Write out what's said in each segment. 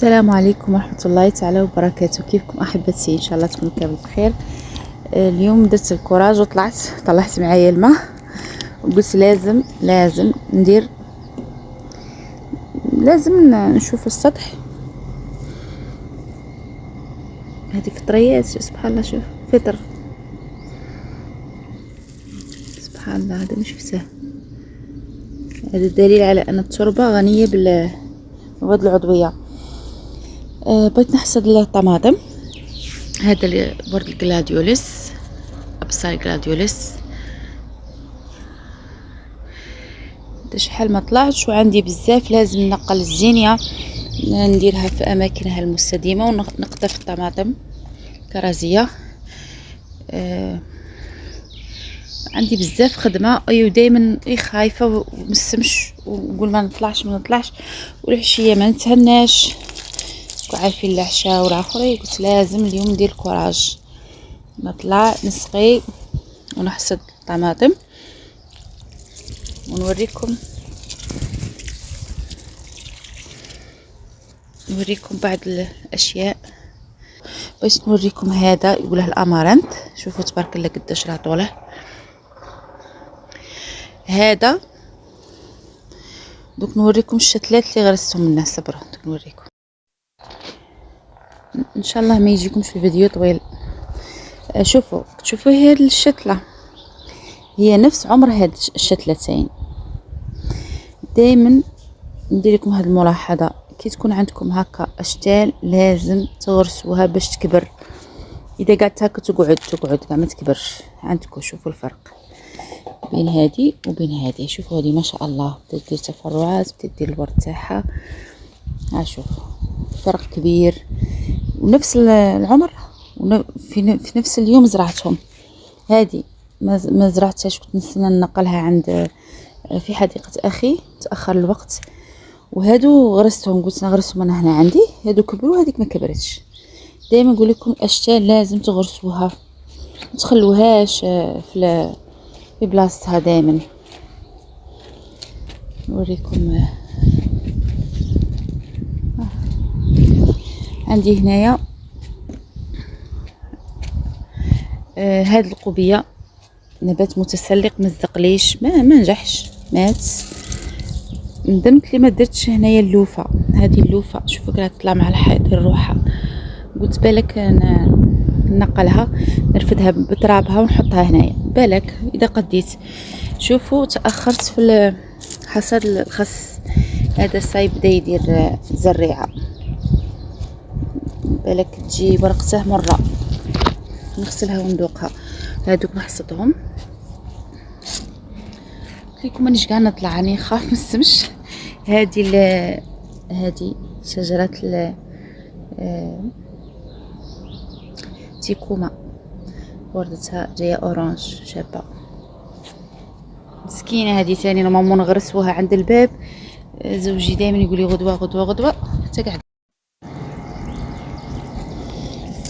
السلام عليكم ورحمة الله تعالى وبركاته. كيفكم أحبتي؟ إن شاء الله تكونوا كامل بخير. اليوم درت الكوراج وطلعت معايا الماء وقلت لازم ندير، لازم نشوف السطح. هذه فطريات سبحان الله، شوف فطر سبحان الله، هذا مش فساه. هذا دليل على أن التربة غنية بالمواد العضوية. بغيت نحصد الطماطم. هذا ورد الجلاديوليس، ابصار جلاديوليس، شحال ما طلعت وعندي بزاف. لازم نقل الزينية نديرها في اماكنها المستديمه ونقطف الطماطم كرازيه. عندي بزاف خدمه، ودائما خايفه ومسمش ونقول ما نطلعش والعشيه ما نتهناش. عارفين العشاء والاخرى، قلت لازم اليوم ندير الكوراج، نطلع نسقي ونحصد الطماطم ونوريكم بعض الاشياء. بغيت نوريكم هذا يقوله الامارانت، شوفوا تبارك الله قداش راه طوله. هذا دوك نوريكم الشتلات اللي غرستهم منه. صبروا دوك نوريكم ان شاء الله ما يجيكمش في الفيديو طويل. شوفوا هاد الشتله هي نفس عمر هاد الشتلتين. دائما ندير لكم هاد الملاحظه، كي تكون عندكم هكا اشتال لازم تغرسوها باش تكبر. اذا قعدت هكا تقعد كاع ما تكبرش عندكم. شوفوا الفرق بين هذه وبين هذه. شوفوا هذه ما شاء الله بدات دير تفرعات، بدات دير الورد تاعها. ها شوفوا فرق كبير، ونفس العمر في نفس اليوم زرعتهم. هذه ما زرعتهاش، كنت نستنى ننقلها عند في حديقه اخي، تاخر الوقت. وهادو غرستهم، قلت نغرسهم انا هنا عندي. هادو كبروا، هذيك ما كبرتش. دائما نقول لكم الاشتال لازم تغرسوها، ما تخلوهاش في بلاصتها. دائما نوريكم. عندي هنايا هاد القوبيه، نبات متسلق ما زقليش، ما نجحش، مات. ندمت لي ما درتش هنايا اللوفه. هذه اللوفه شوفوا كرا تطلع مع الحيط الروحه. قلت بالك نقلها نرفدها بترابها ونحطها هنايا، بالك اذا قديت. شوفوا تاخرت في حصاد الخس. هذا الصايب بدا يدير زريعه، بالك تجي ورقته مره. نغسلها وندوقها. هادوك نحصدهم. قلت لكم مانيش كاع نطلع، راني نخاف من السمش. هذه شجره تيكوما، وردتها جايه اورانج شابه مسكينه. هذه ثاني ماما نغرسوها عند الباب. زوجي دائما يقول لي غدوه حتى قاعد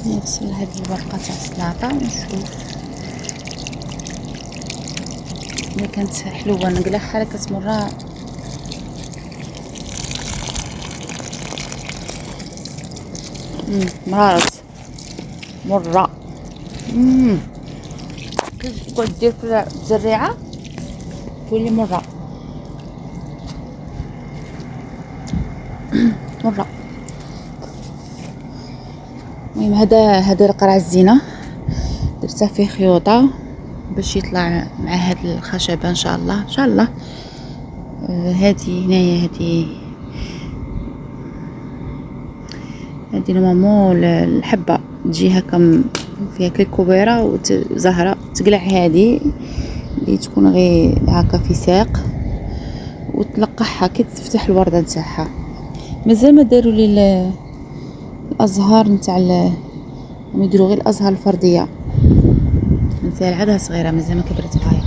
نغسل هذه الورقه تاع السلطه ونشوف اذا كانت حلوه. نقلعها لك مره. مرارت مره. كيف تقعد دير في الزريعه تولي مره مره. المهم هذا القرع الزينه درتها فيه خيوطه باش يطلع مع هاد الخشبه ان شاء الله. هذه هنايا هذه نورمال الحبه تجي هكا فيها كل كبيره وزهره. تقلع هذه اللي تكون غير هكا في ساق وتلقحها كي تفتح الورده نتاعها. مازال ما داروا لي الازهار نتاع يديروا غير الازهار الفرديه. مازال عادها صغيره، مازال ما كبرت غايه.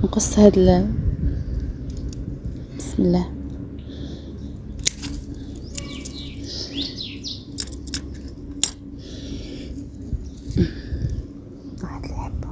نقص هاد بسم الله. واحد اللي يحبه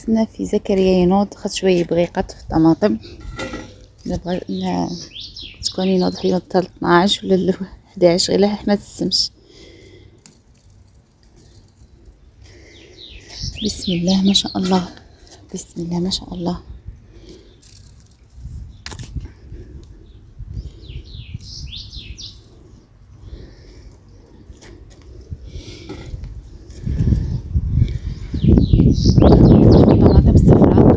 نستنى في زكريا ينوض، خد شويه يبغي يقطف الطماطم. نبغى تكون ينوض حتى 12 ولا 11 غير حنا تسمش. بسم الله ما شاء الله، بسم الله ما شاء الله. الطماطم الصفراء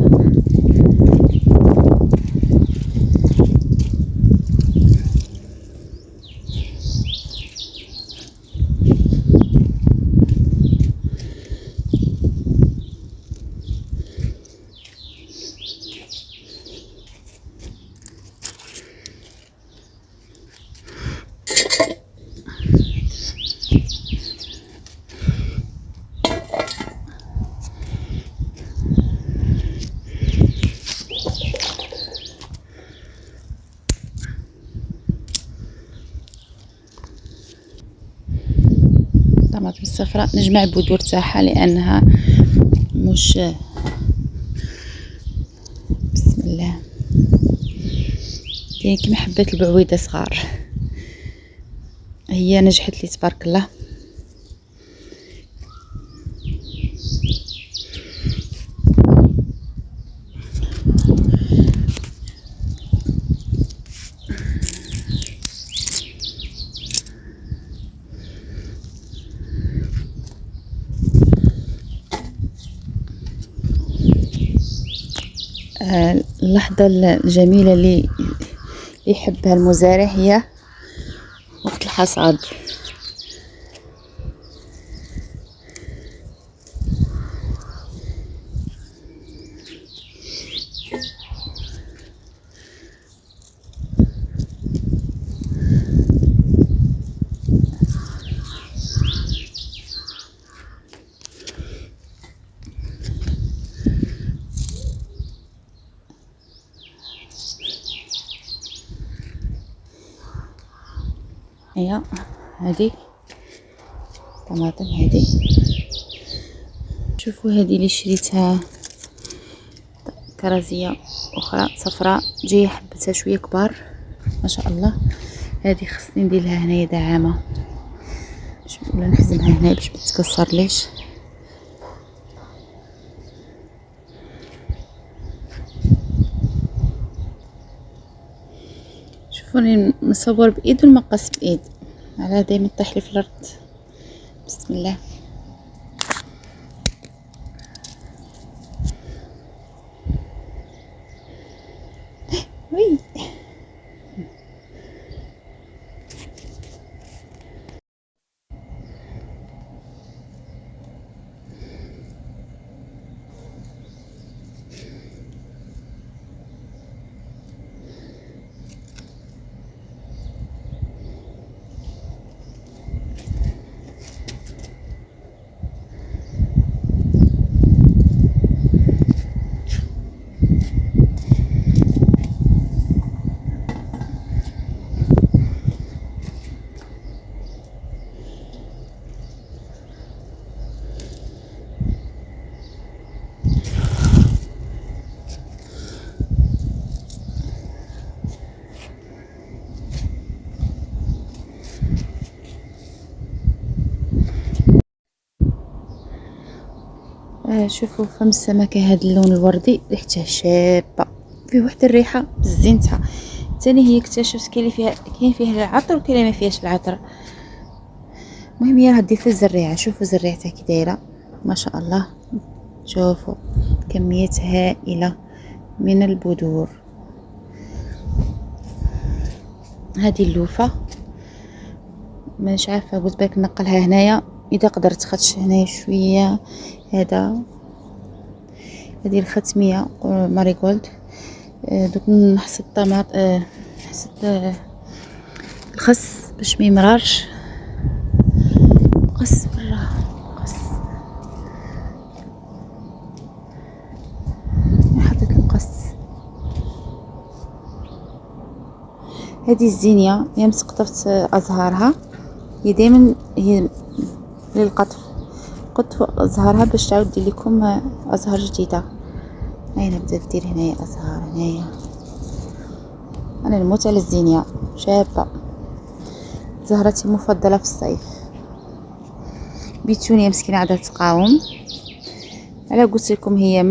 الطماطم الصفراء نجمع البذور تاعها لانها مش. بسم الله. كاين كيما حبات البعويده صغار، هي نجحت لي تبارك الله. اللحظة الجميلة اللي يحبها المزارع هي وقت الحصاد. هي هذه طماطم، هذه شوفوا هذه اللي شريتها كرزية اخرى صفراء جايه حبتها شويه كبار ما شاء الله. هذه خصني ندير لها هنايا دعامه ولا نحزمها هنا باش ما تتكسر ليش. شوفوني مصور بايد والمقص بايد على دايما طيح لي في الارض. بسم الله. وي شوفوا فم السمكة هذا اللون الوردي ريحتها شابة، فيه واحد الريحة زينتها. ثاني هي اكتشفت كاين فيها العطر وكاين اللي ما فيهاش العطر. المهم هي هدي في الزريعة، شوفوا زريعتها كي دايره ما شاء الله. شوفوا كمية هائلة من البذور. هذه اللوفة مش عارفة قلت بالك نقلها هنايا اذا قدرت، خدش هنايا شوية. هذا هذه الختمية ماريغولد. دوك نحس الطماط نحس الخس باش ما يمررش. قص بالراحة قص. حطيت القص. هذه الزينية يا مسقطفت ازهارها، هي دائما هي للقطف، قطف ازهارها باش تعاود دير لكم ازهار جديده. هاي نبدأ ندير هنايا أزهار هنايا. أنا نموت على الزينيا، شابة، زهرتي المفضلة في الصيف. بيتونيا مسكينة عادة تقاوم، على قلت لكم هي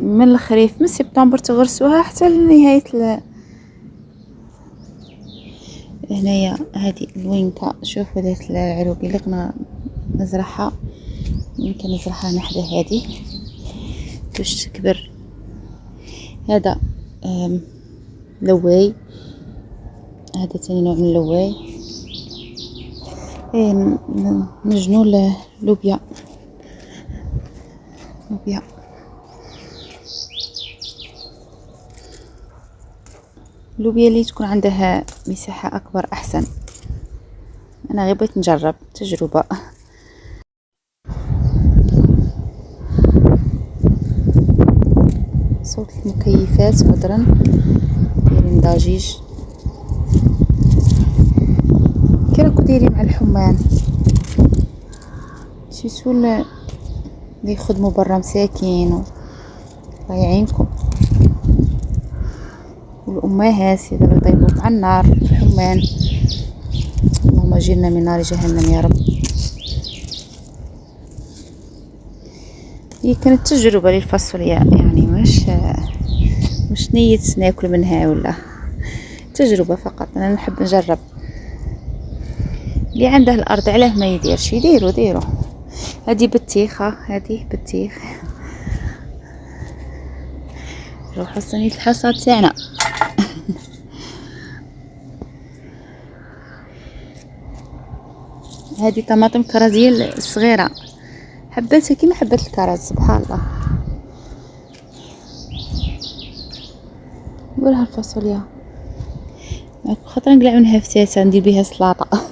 من الخريف، من سبتمبر تغرسوها حتى لنهاية هنايا. هذه الوينكا، شوفوا ذات العروق اللي قنا نزرعها، يمكن نزرعها نحدا هذه باش تكبر. هذا لواي، هذا تاني نوع من اللواي. نجنو لوبيا، اللوبيا اللي تكون عندها مساحة أكبر أحسن. أنا غير بغيت نجرب تجربة. صوت المكيفات عذرا، دايرين ضجيج. كي راكو دايرين مع الحمان؟ شي سول اللي يخدموا برا مساكين ضايعينكم، والأمهات يديروا يطيبوا مع النار الحمان. اللهم اجرنا من نار جهنم يا رب. هي كانت تجربة للفاصوليا، يعني مش نية ناكل منها ولا تجربة فقط. أنا نحب نجرب. اللي عنده الأرض علاه ما يديرش، يديروا. هذه بطيخة، هذه بطيخ. نروحو صينية الحصاد تاعنا. هذه طماطم كرزية الصغيرة، حباتها كيما حبات الكرز، سبحان الله. وراها الفاصوليا خاطر نقلع منها فتاتة ندير بها سلطة.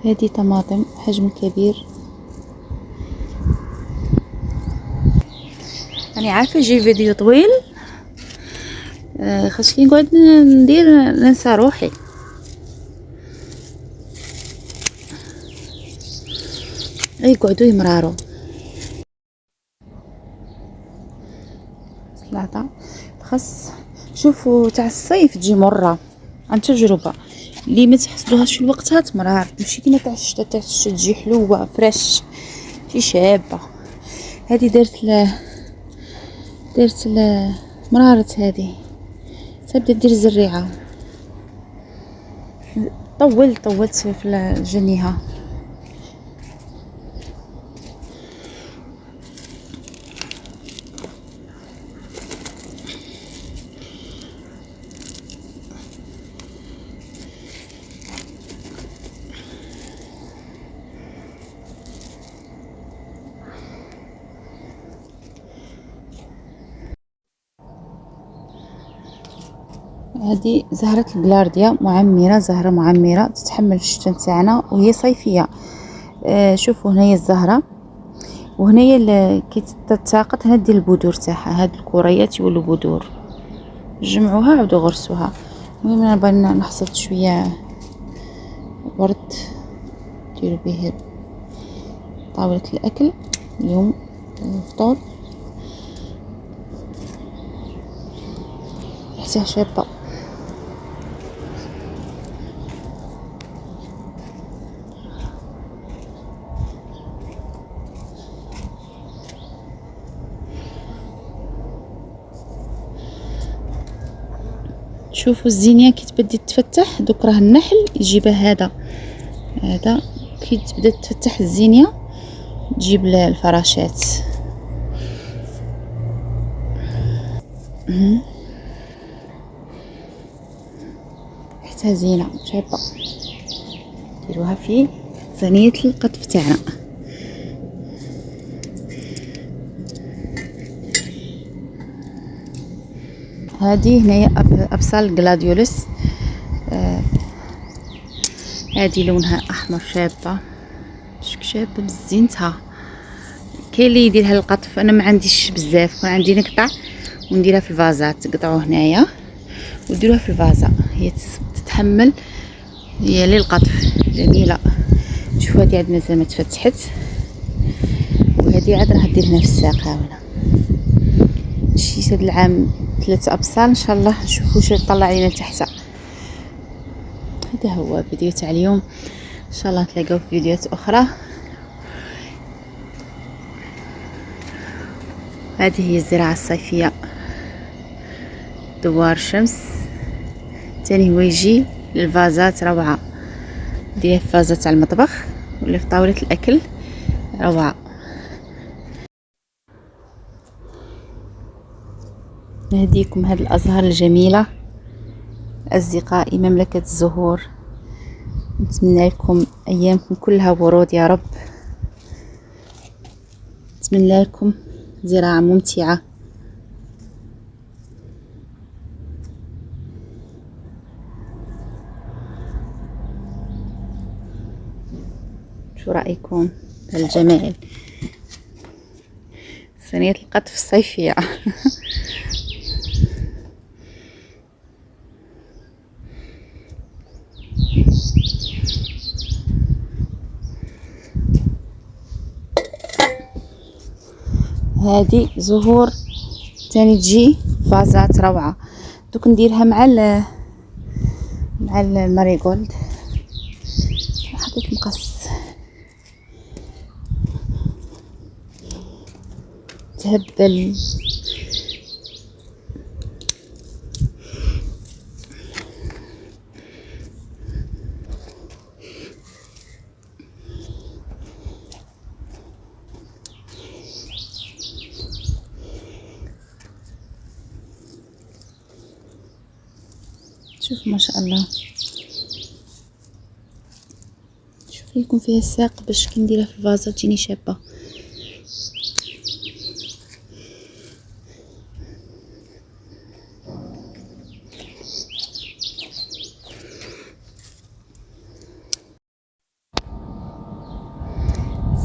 هذه طماطم حجم كبير. أنا عارفة يجي فيديو طويل، خاش كي نقعد ندير ننسى روحي. يقعدوا يمراروا سلطة. خاص شوفوا تاع الصيف تجي مرة عن تجربة، اللي ما تحصدوهاش في وقتها تمرار، ماشي كيما تاع الشتا. تاع الشتا تجي حلوة فريش، شي شابة. هذه درت مرارت، هذه تبدا دير الزريعة. طولت في الجنيها. هذه زهرة الجلارديا معمرة، زهرة معمرة تتحمل الشتا تاعنا وهي صيفية. شوفوا هنايا الزهرة، وهنايا كي تتساقط هنا دير البذور تاعها. هاد الكريات يولوا بذور، جمعوها عاودوا غرسوها. المهم انا بغيت نحصد شويه ورد نديرو به طاولة الاكل اليوم الفطور. ريحتها شابه. شوفوا الزينية كي تبدي تفتح، دوك راه النحل يجيبها. هذا كي تبدا تفتح الزينية تجيب الفراشات. ريحتها زينة شابة. نديروها في صينية القطف تاعنا. هذه هنايا ابصال جلاديولس. هذه لونها احمر شابه، شابه بزينتها. كاين اللي يديرها للقطف، انا ما عنديش بزاف، كون عندي نقطع ونديرها في الفازات. تقطعوا هنايا وديروها في الفازه، هي تتحمل، هي للقطف جميله. شوفوا هذه عاد مازال ما تفتحت. وهذه عاد راح دير هنا في الساق. هاونا شي هاد العام 3 ابصال ان شاء الله، نشوفوا واش يطلع لينا تحت. هذا هو فيديو تاع اليوم، ان شاء الله نتلاقاو في فيديوهات اخرى. هذه هي الزراعه الصيفيه، دوار الشمس. تاني هو يجي للفازات روعه، ديال فازات تاع المطبخ ولا في طاوله الاكل روعه. نهديكم هذه الازهار الجميله اصدقائي مملكه الزهور، نتمنى لكم ايامكم كلها ورود يا رب، نتمنى لكم زراعه ممتعه. شو رايكم بالجمال؟ صينيه القطف الصيفيه. هذه زهور تاني تجي فازات روعه. دوك نديرها مع الماريغولد. حطيت مقص تهبل. شوفوا ما شاء الله، شوف يكون فيها الساق باش كي نديرها في الفازة تجيني شابه.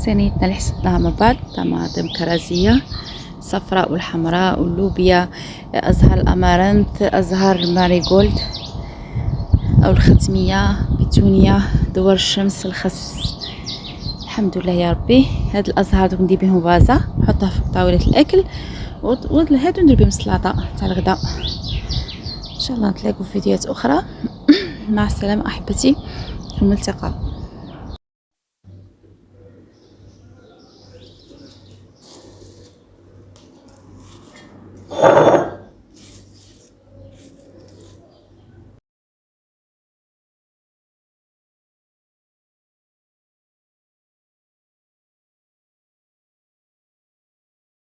صينيتنا اللي حسبناها مع بعض، طماطم كرزيه صفراء والحمراء واللوبيا، ازهار الامارنث، ازهار الماريغولد او الختميه، بيتونيا، دوار الشمس، الخس. الحمد لله يا ربي. هاد الازهار دوك ندير بهم فازه نحطها في طاوله الاكل، وهادو ندير بهم السلطه تاع الغداء. ان شاء الله نتلاقوا في فيديوهات اخرى. مع السلامه احبتي، الملتقى.